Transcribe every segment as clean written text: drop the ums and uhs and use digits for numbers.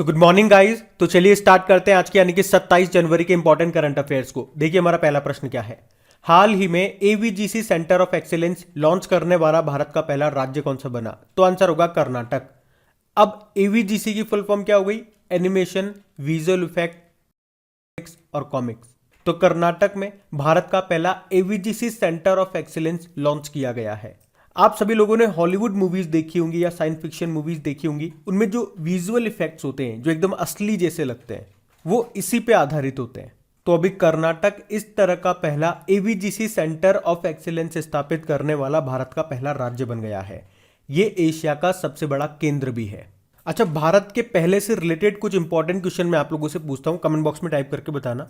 So good morning guys. तो चलिए start करते हैं आज की यानी कि 27 जनवरी के इंपॉर्टेंट करंट अफेयर्स को। देखिए हमारा पहला प्रश्न क्या है। हाल ही में AVGC centre of excellence launch करने वाला भारत का पहला राज्य कौन सा बना? तो आंसर होगा कर्नाटक। अब एवीजीसी की फुल फॉर्म क्या हो गई? एनिमेशन, विजुअल इफेक्ट और कॉमिक्स। तो कर्नाटक में भारत का पहला AVGC centre of excellence launch किया गया है। आप सभी लोगों ने हॉलीवुड मूवीज देखी होंगी या साइंस फिक्शन मूवीज देखी होंगी, उनमें जो विजुअल इफेक्ट्स होते हैं जो एकदम असली जैसे लगते हैं वो इसी पे आधारित होते हैं। तो अभी कर्नाटक इस तरह का पहला एवीजीसी सेंटर ऑफ एक्सीलेंस स्थापित करने वाला भारत का पहला राज्य बन गया है। ये एशिया का सबसे बड़ा केंद्र भी है। अच्छा, भारत के पहले से रिलेटेड कुछ इंपॉर्टेंट क्वेश्चन मैं आप लोगों से पूछता हूं, कमेंट बॉक्स में टाइप करके बताना।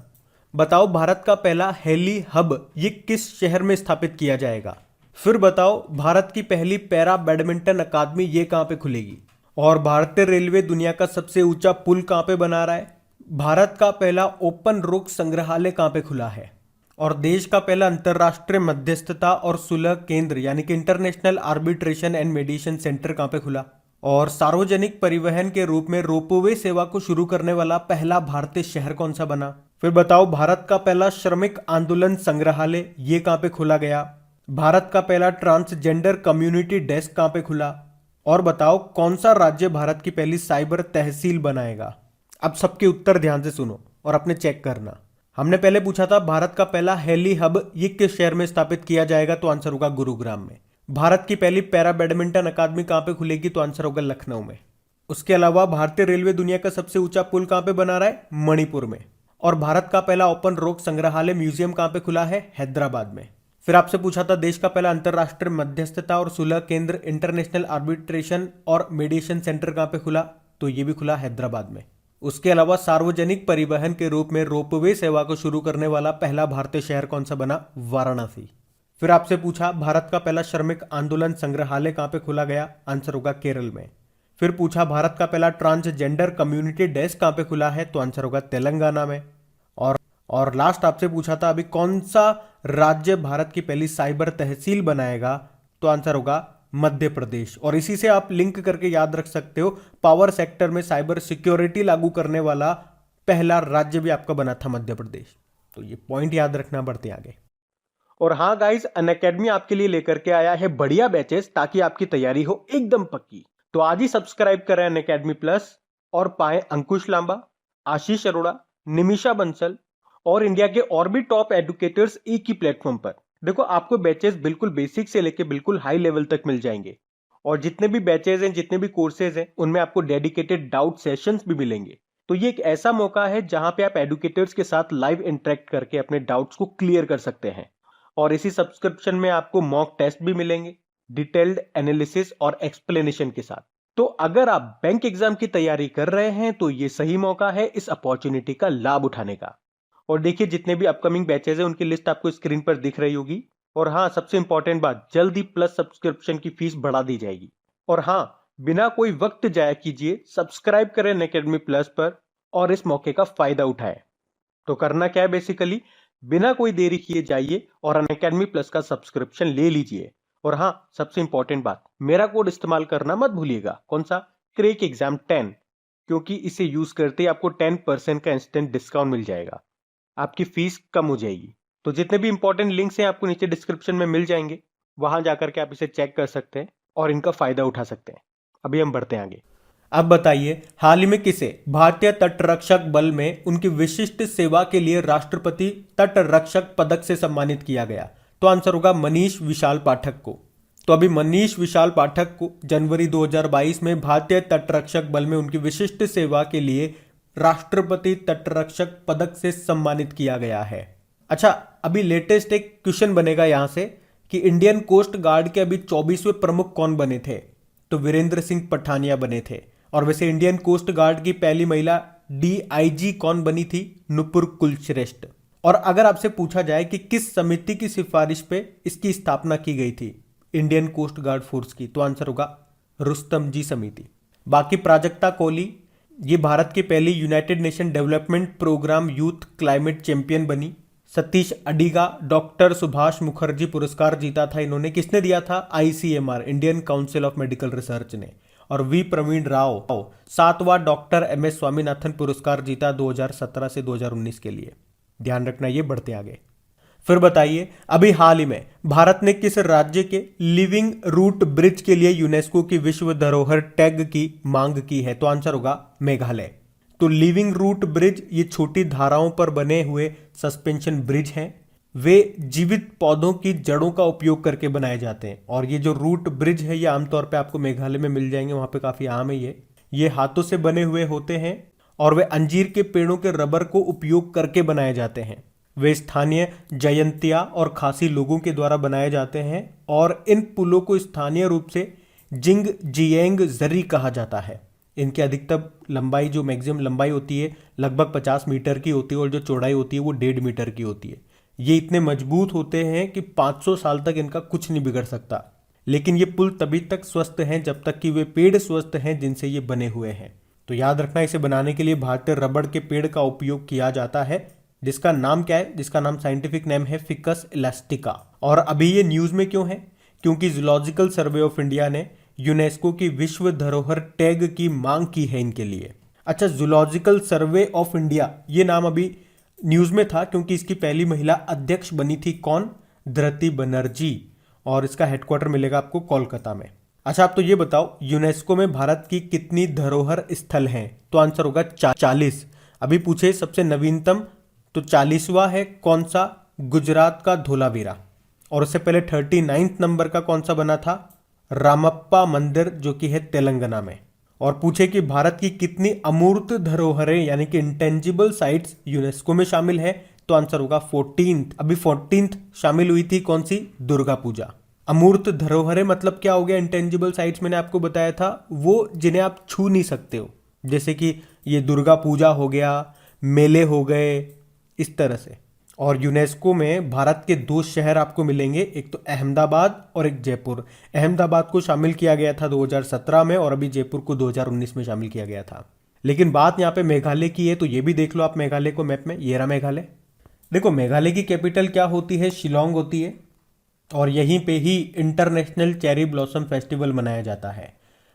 बताओ भारत का पहला हेली हब ये किस शहर में स्थापित किया जाएगा? फिर बताओ भारत की पहली पैरा बैडमिंटन अकादमी ये कहां पे खुलेगी? और भारतीय रेलवे दुनिया का सबसे ऊंचा पुल कहां पे बना रहा है? भारत का पहला ओपन रोक संग्रहालय कहां पे खुला है? और देश का पहला अंतरराष्ट्रीय मध्यस्थता और सुलह केंद्र यानी कि international arbitration and mediation centre कहां पे खुला? और सार्वजनिक परिवहन के रूप में रोपवे सेवा को शुरू करने वाला पहला भारतीय शहर कौन सा बना? फिर बताओ भारत का पहला श्रमिक आंदोलन संग्रहालय ये कहां पे खोला गया? भारत का पहला ट्रांसजेंडर कम्युनिटी डेस्क कहां पे खुला? और बताओ कौन सा राज्य भारत की पहली साइबर तहसील बनाएगा? अब सबके उत्तर ध्यान से सुनो और अपने चेक करना। हमने पहले पूछा था भारत का पहला हेली हब ये किस शहर में स्थापित किया जाएगा? तो आंसर होगा गुरुग्राम में। भारत की पहली पैरा बैडमिंटन अकादमी कहां पे खुलेगी? तो आंसर होगा लखनऊ में। उसके अलावा भारतीय रेलवे दुनिया का सबसे ऊंचा पुल कहां पे बना रहा है? मणिपुर में। और भारत का पहला ओपन रोक संग्रहालय म्यूजियम कहां पे खुला है? हैदराबाद में। फिर आपसे पूछा था देश का पहला अंतरराष्ट्रीय मध्यस्थता और सुलह केंद्र इंटरनेशनल आर्बिट्रेशन और मेडिएशन सेंटर कहां पे खुला? तो ये भी खुला हैदराबाद में। उसके अलावा सार्वजनिक परिवहन के रूप में रोपवे सेवा को शुरू करने वाला पहला भारतीय शहर कौन सा बना? वाराणसी। फिर आपसे पूछा भारत का पहला श्रमिक आंदोलन संग्रहालय कहां पे खोला गया? आंसर होगा केरल में। फिर पूछा भारत का पहला ट्रांसजेंडर कम्युनिटी डेस्क कहां पे खुला है? तो आंसर होगा तेलंगाना में। और लास्ट आपसे पूछा था अभी कौन सा राज्य भारत की पहली साइबर तहसील बनाएगा? तो आंसर होगा मध्य प्रदेश। और इसी से आप लिंक करके याद रख सकते हो पावर सेक्टर में साइबर सिक्योरिटी लागू करने वाला पहला राज्य भी आपका बना था मध्य प्रदेश। तो ये पॉइंट याद रखना। बढ़ते आगे। और हाँ गाइस, अनअकैडमी आपके लिए लेकर के आया है बढ़िया बैचेस ताकि आपकी तैयारी हो एकदम पक्की। तो आज ही सब्सक्राइब करें अनअकैडमी प्लस और पाए अंकुश लांबा, आशीष अरोड़ा, निमिषा बंसल और इंडिया के और भी टॉप एडुकेटर्स एक ही प्लेटफॉर्म पर। देखो आपको बैचेस बिल्कुल बेसिक से लेके बिल्कुल हाई लेवल तक मिल जाएंगे। और जितने भी बैचेस हैं, जितने भी कोर्सेज हैं, उनमें आपको डेडिकेटेड डाउट सेशंस भी मिलेंगे। तो ये एक ऐसा मौका है जहां पे आप एडुकेटर्स के साथ लाइव इंटरेक्ट करके अपने डाउट्स को क्लियर कर सकते हैं। और इसी सब्सक्रिप्शन में आपको मॉक टेस्ट भी मिलेंगे डिटेल्ड एनालिसिस और एक्सप्लेनेशन के साथ। तो अगर आप बैंक एग्जाम की तैयारी कर रहे हैं तो ये सही मौका है इस अपॉर्चुनिटी का लाभ उठाने का। और देखिए जितने भी अपकमिंग बैचेस हैं उनकी लिस्ट आपको स्क्रीन पर दिख रही होगी। और हाँ, सबसे इंपॉर्टेंट बात, जल्द ही प्लस सब्सक्रिप्शन की फीस बढ़ा दी जाएगी। और हाँ, बिना कोई वक्त जाया कीजिए सब्सक्राइब करें अनअकैडमी प्लस पर और इस मौके का फायदा उठाएं। तो करना क्या है, बेसिकली बिना कोई देरी किए जाइए और अनअकैडमी प्लस का सब्सक्रिप्शन ले लीजिए। और हाँ, सबसे इंपॉर्टेंट बात, मेरा कोड इस्तेमाल करना मत भूलिएगा। कौन सा? क्रैक एग्जाम 10, क्योंकि इसे यूज करते ही आपको 10% का इंस्टेंट डिस्काउंट मिल जाएगा। आपकी फीस कम हो जाएगी। तो जितने भी इंपॉर्टेंट लिंक्स हैं आपको नीचे डिस्क्रिप्शन में मिल जाएंगे, वहां जाकर के आप इसे चेक कर सकते हैं और इनका फायदा उठा सकते हैं। अभी हम बढ़ते हैं आगे। अब बताइए हाल ही में किसे भारतीय तटरक्षक बल में उनकी विशिष्ट सेवा के लिए राष्ट्रपति तटरक्षक पदक से सम्मानित किया गया? तो आंसर होगा मनीष विशाल पाठक को। तो अभी मनीष विशाल पाठक को जनवरी 2022 में भारतीय तटरक्षक बल में उनकी विशिष्ट सेवा के लिए राष्ट्रपति तटरक्षक पदक से सम्मानित किया गया है। अच्छा, अभी लेटेस्ट एक क्वेश्चन बनेगा यहां से कि इंडियन कोस्ट गार्ड के अभी 24वें प्रमुख कौन बने थे? तो वीरेंद्र सिंह पठानिया बने थे। और वैसे इंडियन कोस्ट गार्ड की पहली महिला डीआईजी कौन बनी थी? नुपुर कुलश्रेष्ठ। और अगर आपसे पूछा जाए कि किस समिति की सिफारिश पे इसकी स्थापना की गई थी इंडियन कोस्ट गार्ड फोर्स की, तो आंसर होगा रुस्तम जी समिति। बाकी प्राजक्ता कोहली ये भारत की पहली United Nation Development Programme youth climate champion बनी। सतीश अडिगा डॉक्टर सुभाष मुखर्जी पुरस्कार जीता था इन्होंने। किसने दिया था? ICMR, Indian Council of Medical Research ने। और वी प्रवीण राव 7वां डॉक्टर एम एस स्वामीनाथन पुरस्कार जीता 2017 से 2019 के लिए। ध्यान रखना ये बढ़ते आगे। फिर बताइए अभी हाल ही में भारत ने किस राज्य के लिविंग रूट ब्रिज के लिए यूनेस्को की विश्व धरोहर टैग की मांग की है? तो आंसर होगा मेघालय। तो लिविंग रूट ब्रिज ये छोटी धाराओं पर बने हुए सस्पेंशन ब्रिज हैं। वे जीवित पौधों की जड़ों का उपयोग करके बनाए जाते हैं और ये जो रूट ब्रिज है ये आमतौर पे आपको मेघालय में मिल जाएंगे, वहां पे काफी आम है। ये हाथों से बने हुए होते हैं और वे अंजीर के पेड़ों के रबर को उपयोग करके बनाए जाते हैं। वे स्थानीय जयंतिया और खासी लोगों के द्वारा बनाए जाते हैं और इन पुलों को स्थानीय रूप से जिंग जिएंग जरी कहा जाता है। इनकी अधिकतम लंबाई जो मैक्सिमम लंबाई होती है लगभग 50 मीटर की होती है और जो चौड़ाई होती है वो 1.5 मीटर की होती है। ये इतने मजबूत होते हैं कि 500 साल तक इनका कुछ नहीं बिगड़ सकता। लेकिन ये पुल तभी तक स्वस्थ हैं जब तक कि वे पेड़ स्वस्थ हैं जिनसे ये बने हुए हैं। तो याद रखना इसे बनाने के लिए भारतीय रबड़ के पेड़ का उपयोग किया जाता है, जिसका नाम क्या है? जिसका नाम साइंटिफिक नेम है फिकस इलास्टिका। और अभी ये न्यूज में क्यों है? क्योंकि जूलॉजिकल सर्वे ऑफ इंडिया ने यूनेस्को की विश्व धरोहर टैग की मांग की है इनके लिए। अच्छा, जूलॉजिकल सर्वे ऑफ इंडिया ये नाम अभी न्यूज में था क्योंकि इसकी पहली महिला अध्यक्ष बनी थी कौन? धृति बनर्जी। और इसका हेडक्वार्टर मिलेगा आपको कोलकाता में। अच्छा, आप तो ये बताओ यूनेस्को में भारत की कितनी धरोहर स्थल हैं? तो आंसर होगा 40। अभी पूछे सबसे नवीनतम, तो 40वां है कौन सा? गुजरात का धोलावीरा। और उससे पहले 39 नंबर का कौन सा बना था? रामप्पा मंदिर, जो कि है तेलंगाना में। और पूछे कि भारत की कितनी अमूर्त धरोहरें यानी कि इंटेंजिबल साइट्स यूनेस्को में शामिल है? तो आंसर होगा 14th। अभी 14th शामिल हुई थी कौन सी? दुर्गा पूजा। अमूर्त धरोहरें मतलब क्या हो गया? इंटेंजिबल साइट्स मैंने आपको बताया था वो जिन्हें आप छू नहीं सकते हो, जैसे कि ये दुर्गा पूजा हो गया, मेले हो गए, इस तरह से। और यूनेस्को में भारत के 2 शहर आपको मिलेंगे, एक तो अहमदाबाद और एक जयपुर। अहमदाबाद को शामिल किया गया था 2017 में और अभी जयपुर को 2019 में शामिल किया गया था। लेकिन बात यहाँ पे मेघालय की है, तो ये भी देख लो आप मेघालय को मैप में। ये रहा मेघालय। देखो मेघालय की कैपिटल क्या होती है? शिलोंग होती है। और यहीं पे ही इंटरनेशनल चेरी ब्लॉसम फेस्टिवल मनाया जाता है।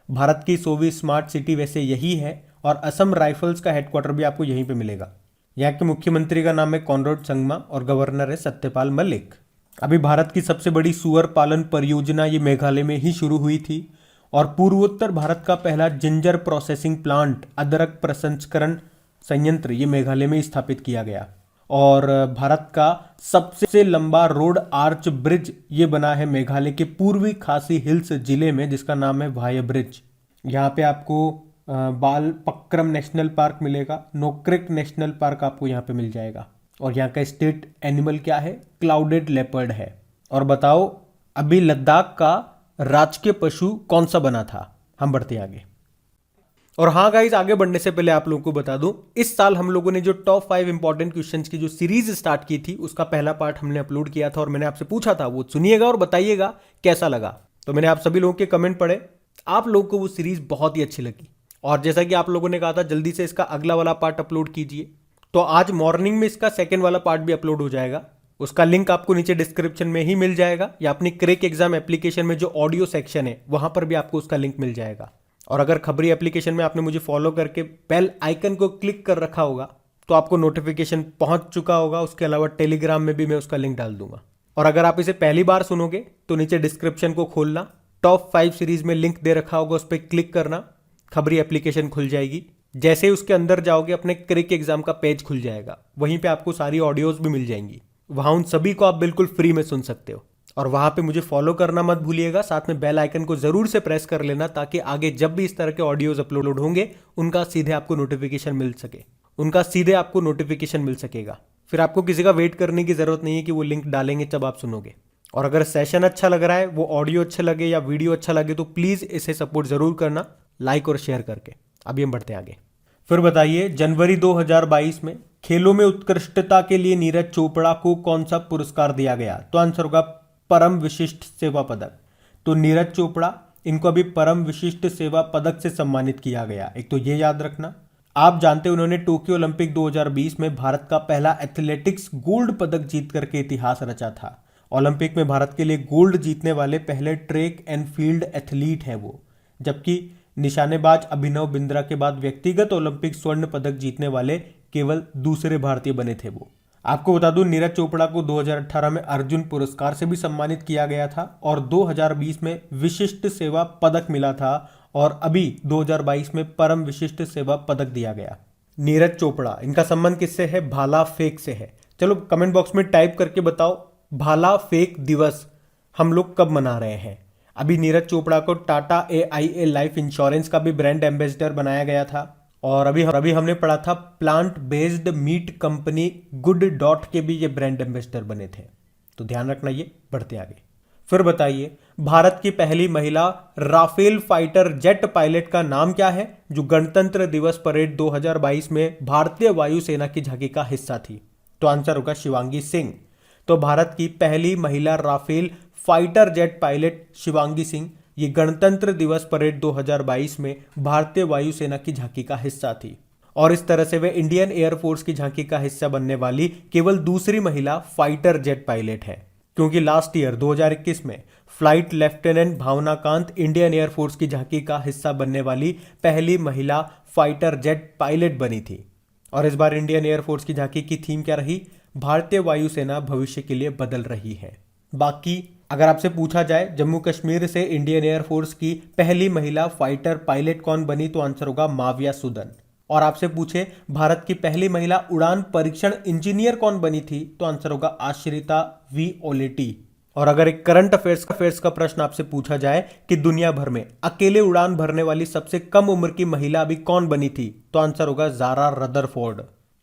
भारत की 100वीं स्मार्ट सिटी वैसे यही है और असम राइफल्स का हेडक्वार्टर भी आपको यहीं पे मिलेगा। यहाँ के मुख्यमंत्री का नाम है कॉनराड संगमा और गवर्नर है सत्यपाल मलिक। अभी भारत की सबसे बड़ी सुअर पालन परियोजना ये मेघालय में ही शुरू हुई थी और पूर्वोत्तर भारत का पहला जिंजर प्रोसेसिंग प्लांट, अदरक प्रसंस्करण संयंत्र, ये मेघालय में स्थापित किया गया। और भारत का सबसे लंबा रोड आर्च ब्रिज ये बना है मेघालय के पूर्वी खासी हिल्स जिले में, जिसका नाम है वाया ब्रिज। यहाँ पे आपको बाल पक्रम नेशनल पार्क मिलेगा, नोक्रेक नेशनल पार्क आपको यहाँ पे मिल जाएगा। और यहाँ का स्टेट एनिमल क्या है? क्लाउडेड लेपर्ड है। और बताओ अभी लद्दाख का राजकीय पशु कौन सा बना था? हम बढ़ते आगे। और हाँ गाइस, आगे बढ़ने से पहले आप लोगों को बता दूं, इस साल हम लोगों ने जो टॉप 5 इंपॉर्टेंट क्वेश्चंस की जो सीरीज स्टार्ट की थी उसका पहला पार्ट हमने अपलोड किया था और मैंने आपसे पूछा था, वो सुनिएगा और बताइएगा कैसा लगा। तो मैंने आप सभी लोगों के कमेंट पढ़े, आप लोगों को वो सीरीज बहुत ही अच्छी लगी और जैसा कि आप लोगों ने कहा था जल्दी से इसका अगला वाला पार्ट अपलोड कीजिए, तो आज मॉर्निंग में इसका सेकेंड वाला पार्ट भी अपलोड हो जाएगा। उसका लिंक आपको नीचे डिस्क्रिप्शन में ही मिल जाएगा या अपनी क्रैक एग्जाम एप्लीकेशन में जो ऑडियो सेक्शन है वहां पर भी आपको उसका लिंक मिल जाएगा। और अगर खबरी एप्लीकेशन में आपने मुझे फॉलो करके बेल आइकन को क्लिक कर रखा होगा तो आपको नोटिफिकेशन पहुंच चुका होगा। उसके अलावा टेलीग्राम में भी मैं उसका लिंक डाल दूंगा। और अगर आप इसे पहली बार सुनोगे तो नीचे डिस्क्रिप्शन को खोलना, टॉप 5 सीरीज में लिंक दे रखा होगा, उस पर क्लिक करना, खबरी एप्लीकेशन खुल जाएगी। जैसे ही उसके अंदर जाओगे अपने क्रैक एग्जाम का पेज खुल जाएगा, वहीं पे आपको सारी ऑडियोज भी मिल जाएंगी। वहां उन सभी को आप बिल्कुल फ्री में सुन सकते हो। और वहां पे मुझे फॉलो करना मत भूलिएगा, साथ में बेल आइकन को जरूर से प्रेस कर लेना ताकि आगे जब भी इस तरह के ऑडियोज अपलोड होंगे उनका सीधे आपको नोटिफिकेशन मिल सकेगा। फिर आपको किसी का वेट करने की जरूरत नहीं है कि वो लिंक डालेंगे तब आप सुनोगे। और अगर सेशन अच्छा लग रहा है, वो ऑडियो अच्छे लगे या वीडियो अच्छा लगे तो प्लीज इसे सपोर्ट जरूर करना, लाइक और शेयर करके। अभी हम बढ़ते हैं आगे। फिर बताइए, जनवरी 2022 में खेलों में उत्कृष्टता के लिए नीरज चोपड़ा को कौन सा पुरस्कार दिया गया? तो आंसर होगा परम विशिष्ट सेवा पदक। तो नीरज चोपड़ा, इनको अभी परम विशिष्ट सेवा पदक से सम्मानित किया गया। एक तो ये याद रखना। आप जानते हैं उन्होंने टोक्यो ओलंपिक 2020 में भारत का पहला एथलेटिक्स गोल्ड पदक जीत करके इतिहास रचा था। ओलंपिक में भारत के लिए गोल्ड जीतने वाले पहले ट्रैक एंड फील्ड एथलीट हैं वो। जबकि निशानेबाज अभिनव बिंद्रा के बाद व्यक्तिगत ओलंपिक स्वर्ण पदक जीतने वाले केवल दूसरे भारतीय बने थे वो। आपको बता दूं, नीरज चोपड़ा को 2018 में अर्जुन पुरस्कार से भी सम्मानित किया गया था और 2020 में विशिष्ट सेवा पदक मिला था और अभी 2022 में परम विशिष्ट सेवा पदक दिया गया। नीरज चोपड़ा, इनका संबंध किससे है? भाला फेंक से है। चलो कमेंट बॉक्स में टाइप करके बताओ, भाला फेंक दिवस हम लोग कब मना रहे हैं? अभी नीरज चोपड़ा को टाटा AIA लाइफ इंश्योरेंस का भी ब्रांड एम्बेसडर बनाया गया था और अभी हमने पढ़ा था plant based meat company good dot के भी ये ब्रांड एम्बेसडर बने थे। तो ध्यान रखना, ये बढ़ते आगे। फिर बताइए, भारत की पहली महिला राफेल फाइटर जेट पायलट का नाम क्या है, जो गणतंत्र दिवस परेड 2022 में भारतीय वायुसेना की झांकी का हिस्सा थी? तो आंसर होगा शिवांगी सिंह। तो भारत की पहली महिला Rafale fighter jet pilot Shivangi Singh ये गणतंत्र दिवस परेड 2022 में भारतीय वायुसेना की झांकी का हिस्सा थी और इस तरह से वे इंडियन एयरफोर्स की झांकी का हिस्सा बनने वाली केवल दूसरी महिला फाइटर जेट पायलट है, क्योंकि लास्ट ईयर 2021 में फ्लाइट लेफ्टिनेंट भावना कांत इंडियन एयरफोर्स की झांकी का हिस्सा बनने वाली पहली महिला फाइटर जेट पायलट बनी थी। और इस बार इंडियन एयरफोर्स की झांकी की थीम क्या रही? भारतीय वायुसेना भविष्य के लिए बदल रही है। बाकी अगर आपसे पूछा जाए जम्मू कश्मीर से इंडियन एयरफोर्स की पहली महिला फाइटर पायलट कौन बनी, तो आंसर होगा माविया सुदन। और आपसे पूछे भारत की पहली महिला उड़ान परीक्षण इंजीनियर कौन बनी थी, तो आंसर होगा आश्रिता V ओलेटी। और अगर एक करंट अफेयर्स का प्रश्न आपसे पूछा जाए कि दुनिया भर में अकेले उड़ान भरने वाली सबसे कम उम्र की महिला अभी कौन बनी थी, तो आंसर होगा जारा रदरफोर्ड।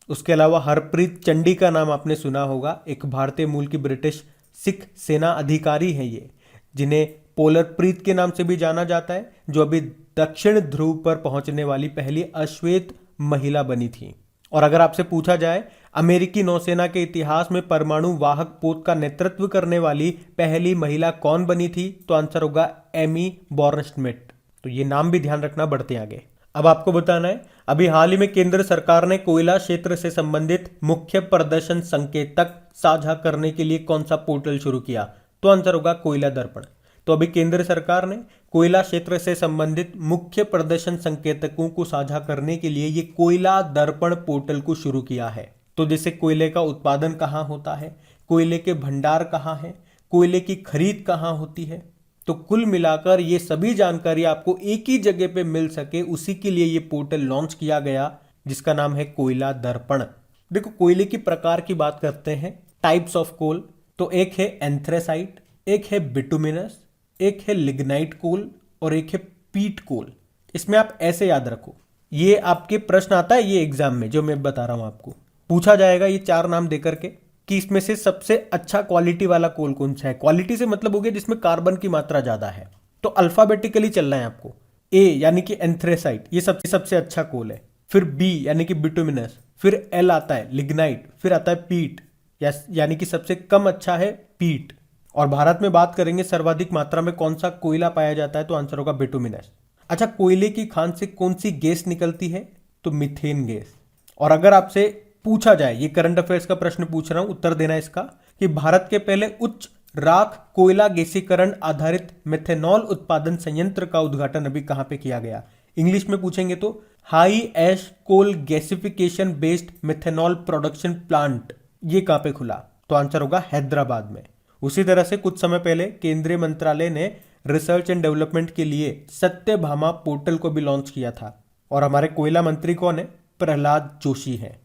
उसके अलावा हरप्रीत चंडी का नाम आपने सुना होगा, एक भारतीय मूल की ब्रिटिश सिख सेना अधिकारी हैं ये, जिन्हें पोलर प्रीत के नाम से भी जाना जाता है, जो अभी दक्षिण ध्रुव पर पहुंचने वाली पहली अश्वेत महिला बनी थी। और अगर आपसे पूछा जाए अमेरिकी नौसेना के इतिहास में परमाणु वाहक पोत का नेतृत्व करने वाली पहली महिला कौन बनी थी, तो आंसर होगा एमी बॉर्नस्मिट। तो ये नाम भी ध्यान रखना, बढ़ते आगे। अब आपको बताना है, अभी हाल ही में केंद्र सरकार ने कोयला क्षेत्र से संबंधित मुख्य प्रदर्शन संकेतक साझा करने के लिए कौन सा पोर्टल शुरू किया, तो आंसर होगा कोयला दर्पण। तो अभी केंद्र सरकार ने कोयला क्षेत्र से संबंधित मुख्य प्रदर्शन संकेतकों को साझा करने के लिए ये कोयला दर्पण पोर्टल को शुरू किया है। तो जैसे कोयले का उत्पादन कहाँ होता है, कोयले के भंडार कहाँ है, कोयले की खरीद कहाँ होती है, तो कुल मिलाकर ये सभी जानकारी आपको एक ही जगह पे मिल सके, उसी के लिए ये पोर्टल लॉन्च किया गया, जिसका नाम है कोयला दर्पण। देखो, कोयले की प्रकार की बात करते हैं, टाइप्स ऑफ कोल, तो एक है एंथ्रेसाइट, एक है बिटुमिनस, एक है लिग्नाइट कोल और एक है पीट कोल। इसमें आप ऐसे याद रखो, ये आपके प्रश्न आता है ये एग्जाम में, जो मैं बता रहा हूं आपको पूछा जाएगा ये 4 नाम देकर के कि इसमें से सबसे अच्छा क्वालिटी वाला कोल कौन सा है। क्वालिटी से मतलब हो गया जिसमें कार्बन की मात्रा ज्यादा है, तो अल्फाबेटिकली चलना है आपको। ए यानी कि एंथ्रेसाइट, ये सबसे अच्छा कोल है। फिर बी यानी कि बिटुमिनस, फिर एल आता है लिग्नाइट, फिर आता है पीट यानी कि सबसे कम अच्छा है पीट। और भारत में बात करेंगे सर्वाधिक मात्रा में कौन सा कोयला पाया जाता है, तो आंसर होगा बिटुमिनस। अच्छा, कोयले की खान से कौन सी गैस निकलती है, तो मीथेन गैस। और अगर आपसे पूछा जाए, ये करंट अफेयर्स का प्रश्न पूछ रहा हूं, उत्तर देना इसका, कि भारत के पहले उच्च राख कोयला गैसीकरण आधारित मेथेनॉल उत्पादन संयंत्र का उद्घाटन अभी कहां पे किया गया। इंग्लिश में पूछेंगे तो high ash coal gasification based methanol production plant, ये कहां पे खुला, तो आंसर होगा हैदराबाद में। उसी तरह से कुछ समय पहले केंद्रीय मंत्रालय ने रिसर्च एंड डेवलपमेंट के लिए सत्यभामा पोर्टल को भी लॉन्च किया था। और हमारे कोयला मंत्री कौन है, प्रहलाद जोशी हैं।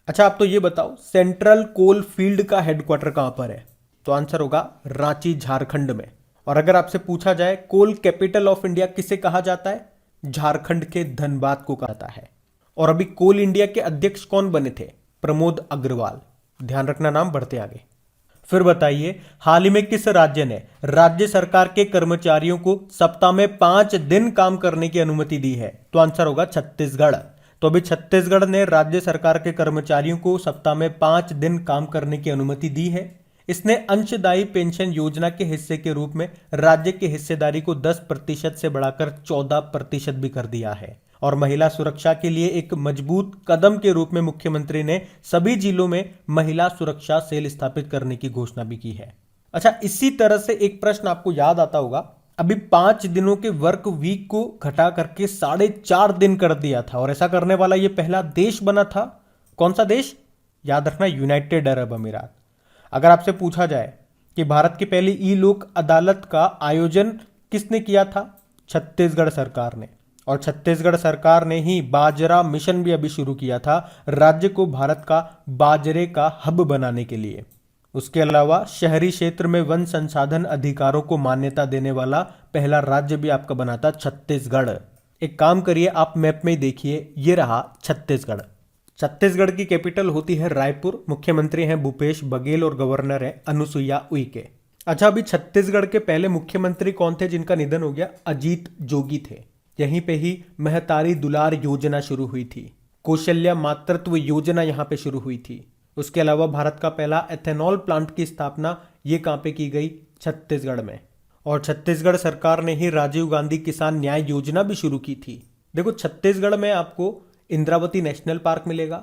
अच्छा, आप तो ये बताओ सेंट्रल कोल फील्ड का हेडक्वार्टर कहां पर है, तो आंसर होगा रांची झारखंड में। और अगर आपसे पूछा जाए कोल कैपिटल ऑफ इंडिया किसे कहा जाता है, झारखंड के धनबाद को कहा जाता है। और अभी कोल इंडिया के अध्यक्ष कौन बने थे, प्रमोद अग्रवाल। ध्यान रखना नाम, बढ़ते आगे। फिर बताइए, हाल ही में किस राज्य ने राज्य सरकार के कर्मचारियों को सप्ताह में 5 दिन काम करने की अनुमति दी है, तो आंसर होगा छत्तीसगढ़। तो अभी छत्तीसगढ़ ने राज्य सरकार के कर्मचारियों को सप्ताह में 5 दिन काम करने की अनुमति दी है। इसने अंशदायी पेंशन योजना के हिस्से के रूप में राज्य की हिस्सेदारी को 10% से बढ़ाकर 14% भी कर दिया है। और महिला सुरक्षा के लिए एक मजबूत कदम के रूप में मुख्यमंत्री ने सभी जिलों में महिला सुरक्षा सेल स्थापित करने की घोषणा भी की है। अच्छा, इसी तरह से एक प्रश्न आपको याद आता होगा, अभी 5 दिनों के वर्क वीक को घटा करके 4.5 दिन कर दिया था, और ऐसा करने वाला ये पहला देश बना था। कौन सा देश? याद रखना, यूनाइटेड अरब अमीरात। अगर आपसे पूछा जाए कि भारत की पहली ई लोक अदालत का आयोजन किसने किया था? छत्तीसगढ़ सरकार ने। और छत्तीसगढ़ सरकार ने ही बाजरा मिशन भी अभी शुरू किया था, राज्य को भारत का बाजरे का हब बनाने के लिए। उसके अलावा शहरी क्षेत्र में वन संसाधन अधिकारों को मान्यता देने वाला पहला राज्य भी आपका बना था छत्तीसगढ़। एक काम करिए, आप मैप में ही देखिए, ये रहा छत्तीसगढ़। छत्तीसगढ़ की कैपिटल होती है रायपुर, मुख्यमंत्री हैं भूपेश बघेल और गवर्नर है अनुसुईया उइके। अच्छा, अभी छत्तीसगढ़ के पहले मुख्यमंत्री कौन थे जिनका निधन हो गया? अजीत जोगी थे। यहीं पे ही महतारी दुलार योजना शुरू हुई थी, कौशल्या मातृत्व योजना यहाँ पे शुरू हुई थी। उसके अलावा भारत का पहला एथेनॉल प्लांट की स्थापना ये कहाँ पे की गई? छत्तीसगढ़ में। और छत्तीसगढ़ सरकार ने ही राजीव गांधी किसान न्याय योजना भी शुरू की थी। देखो, छत्तीसगढ़ में आपको इंद्रावती नेशनल पार्क मिलेगा,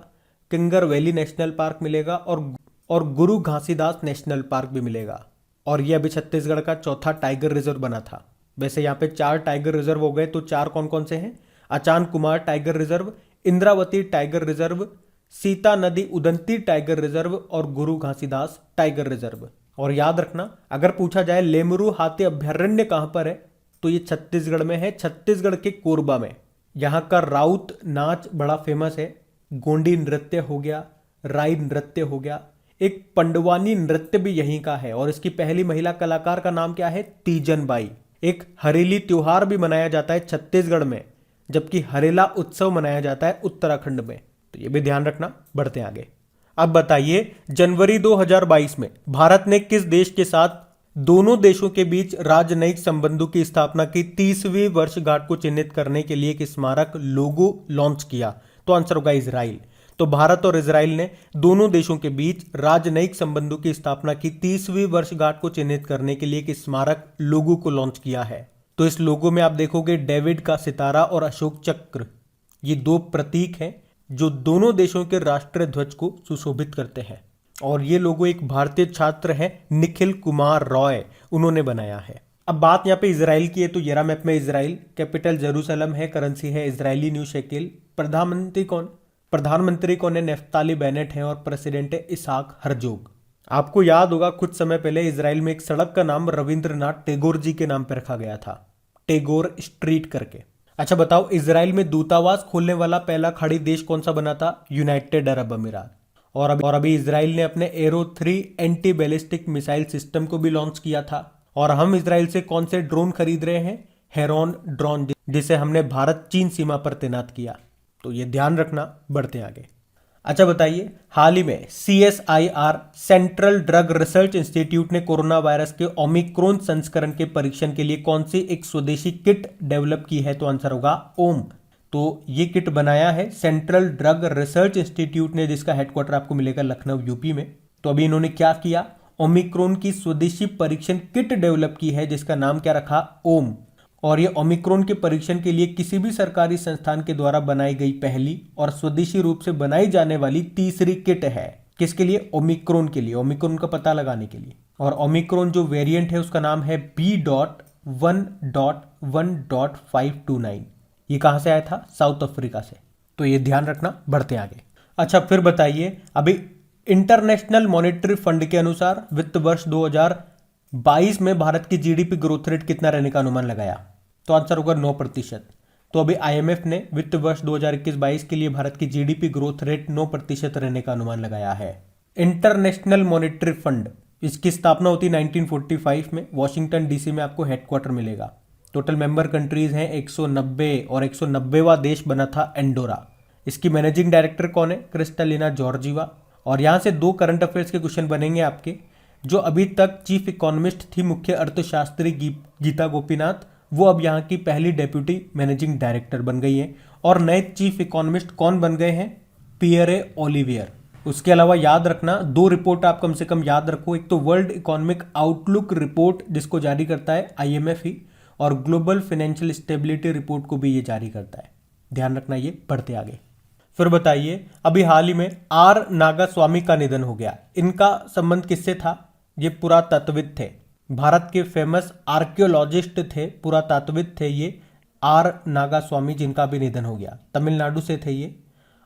किंगर वैली नेशनल पार्क मिलेगा और गुरु घासीदास नेशनल पार्क भी मिलेगा। और ये अभी छत्तीसगढ़ का चौथा टाइगर रिजर्व बना था। वैसे यहाँ पे 4 टाइगर रिजर्व हो गए, तो 4 कौन कौन से हैं? Achanakmar tiger reserve, Indravati tiger reserve, Sitanadi Udanti tiger reserve और गुरु घासीदास टाइगर रिजर्व। और याद रखना, अगर पूछा जाए लेमरू हाथी अभ्यारण्य कहां पर है, तो ये छत्तीसगढ़ में है, छत्तीसगढ़ के कोरबा में। यहाँ का राउत नाच बड़ा फेमस है। गोंडी नृत्य हो गया, राई नृत्य हो गया, एक पंडवानी नृत्य भी यहीं का है। और इसकी पहली महिला कलाकार का नाम क्या है? तीजन बाई। एक हरेली त्योहार भी मनाया जाता है छत्तीसगढ़ में, जबकि हरेला उत्सव मनाया जाता है उत्तराखंड में। तो ये भी ध्यान रखना। बढ़ते आगे। अब बताइए, जनवरी 2022 में भारत ने किस देश के साथ दोनों देशों के बीच राजनयिक संबंधों की स्थापना की 30वीं वर्षगांठ को चिन्हित करने के लिए एक स्मारक लोगो लॉन्च किया? तो आंसर होगा इजराइल। तो भारत और इजराइल ने दोनों देशों के बीच राजनयिक संबंधों की स्थापना की 30वीं वर्षगांठ को चिन्हित करने के लिए एक स्मारक लोगो को लॉन्च किया है। तो इस लोगो में आप देखोगे डेविड का सितारा और अशोक चक्र, ये 2 प्रतीक हैं जो दोनों देशों के राष्ट्रीय ध्वज को सुशोभित करते हैं। और ये लोगो एक भारतीय छात्र हैं निखिल कुमार रॉय, उन्होंने बनाया है। अब बात यहाँ पे इजराइल की है, तो येरा मैप में इजराइल, कैपिटल जेरूसलम है, करेंसी है इजरायली न्यू शेकेल। प्रधानमंत्री कौन है? नेफ्ताली बेनेट है और प्रेसिडेंट है इसहाक हरजोग। आपको याद होगा कुछ समय पहले इजराइल में एक सड़क का नाम रविंद्रनाथ टैगोर जी के नाम पर रखा गया था, टैगोर स्ट्रीट करके। अच्छा बताओ, इजराइल में दूतावास खोलने वाला पहला खाड़ी देश कौन सा बना था? यूनाइटेड अरब अमीरात। और अभी इजराइल ने अपने arrow 3 anti ballistic missile system को भी लॉन्च किया था। और हम इजराइल से कौन से ड्रोन खरीद रहे हैं? हेरॉन ड्रोन, जिसे हमने भारत चीन सीमा पर तैनात किया। तो ये ध्यान रखना। बढ़ते आगे। अच्छा बताइए, हाल ही में CSIR central drug research institute ने कोरोना वायरस के ओमिक्रॉन संस्करण के परीक्षण के लिए कौन सी एक स्वदेशी किट डेवलप की है? तो आंसर होगा ओम। तो ये किट बनाया है सेंट्रल ड्रग रिसर्च इंस्टीट्यूट ने, जिसका हेडक्वार्टर आपको मिलेगा लखनऊ यूपी में। तो अभी इन्होंने क्या किया? ओमिक्रॉन की स्वदेशी परीक्षण किट डेवलप की है, जिसका नाम क्या रखा? ओम। और ये ओमिक्रॉन के परीक्षण के लिए किसी भी सरकारी संस्थान के द्वारा बनाई गई पहली और स्वदेशी रूप से बनाई जाने वाली तीसरी किट है। किसके लिए? ओमिक्रॉन के लिए, ओमिक्रॉन का पता लगाने के लिए। और ओमिक्रॉन जो वेरिएंट है उसका नाम है B.1.1.529। ये कहां से आया था? साउथ अफ्रीका से। तो ये ध्यान रखना। बढ़ते आगे। अच्छा फिर बताइए, अभी इंटरनेशनल मॉनेटरी फंड के अनुसार वित्त वर्ष 2022 में भारत की GDP ग्रोथ रेट कितना रहने का अनुमान लगाया? तो आंसर होगा 9%। तो अभी IMF ने वित्त वर्ष 2021-22 के लिए भारत की GDP ग्रोथ रेट 9% रहने का अनुमान लगाया है। इंटरनेशनल मॉनेटरी फंड, इसकी स्थापना होती 1945 में, वॉशिंगटन DC में आपको हेडक्वार्टर मिलेगा। टोटल मेंबर कंट्रीज हैं 190 और 190वां देश बना था एंडोरा। इसकी मैनेजिंग डायरेक्टर कौन है? Kristalina Georgieva. और यहां से 2 करंट अफेयर्स के क्वेश्चन बनेंगे आपके। जो अभी तक चीफ इकोनॉमिस्ट थी मुख्य अर्थशास्त्री गीता गोपीनाथ, वो अब यहाँ की पहली डेप्यूटी मैनेजिंग डायरेक्टर बन गई है। और नए चीफ इकोनॉमिस्ट कौन बन गए हैं? Pierre Olivier. उसके अलावा याद रखना, 2 रिपोर्ट आप कम से कम याद रखो। एक तो वर्ल्ड इकोनॉमिक आउटलुक रिपोर्ट, जिसको जारी करता है IMF ही, और ग्लोबल फाइनेंशियल स्टेबिलिटी रिपोर्ट को भी ये जारी करता है। ध्यान रखना ये। बढ़ते आगे। फिर बताइए, अभी हाल ही में R नागास्वामी का निधन हो गया। इनका संबंध किससे था? ये पुरातत्वविद थे। भारत के फेमस आर्कियोलॉजिस्ट थे, पुरातात्विद थे ये आर नागास्वामी, जिनका भी निधन हो गया। तमिलनाडु से थे ये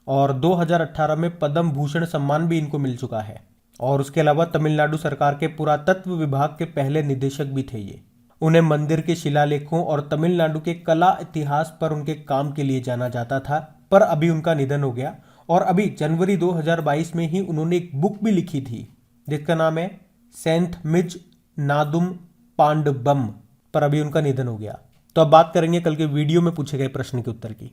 और 2018 में पद्म भूषण सम्मान भी इनको मिल चुका है। और उसके अलावा तमिलनाडु सरकार के पुरातत्व विभाग के पहले निदेशक भी थे ये। उन्हें मंदिर के शिलालेखों और तमिलनाडु के कला इतिहास पर उनके काम के लिए जाना जाता था, पर अभी उनका निधन हो गया। और अभी जनवरी 2022 में ही उन्होंने एक बुक भी लिखी थी जिसका नाम है सेंथ मिज नादुम पांडबम, पर अभी उनका निधन हो गया। तो अब बात करेंगे कल के वीडियो में पूछे गए प्रश्न के उत्तर की।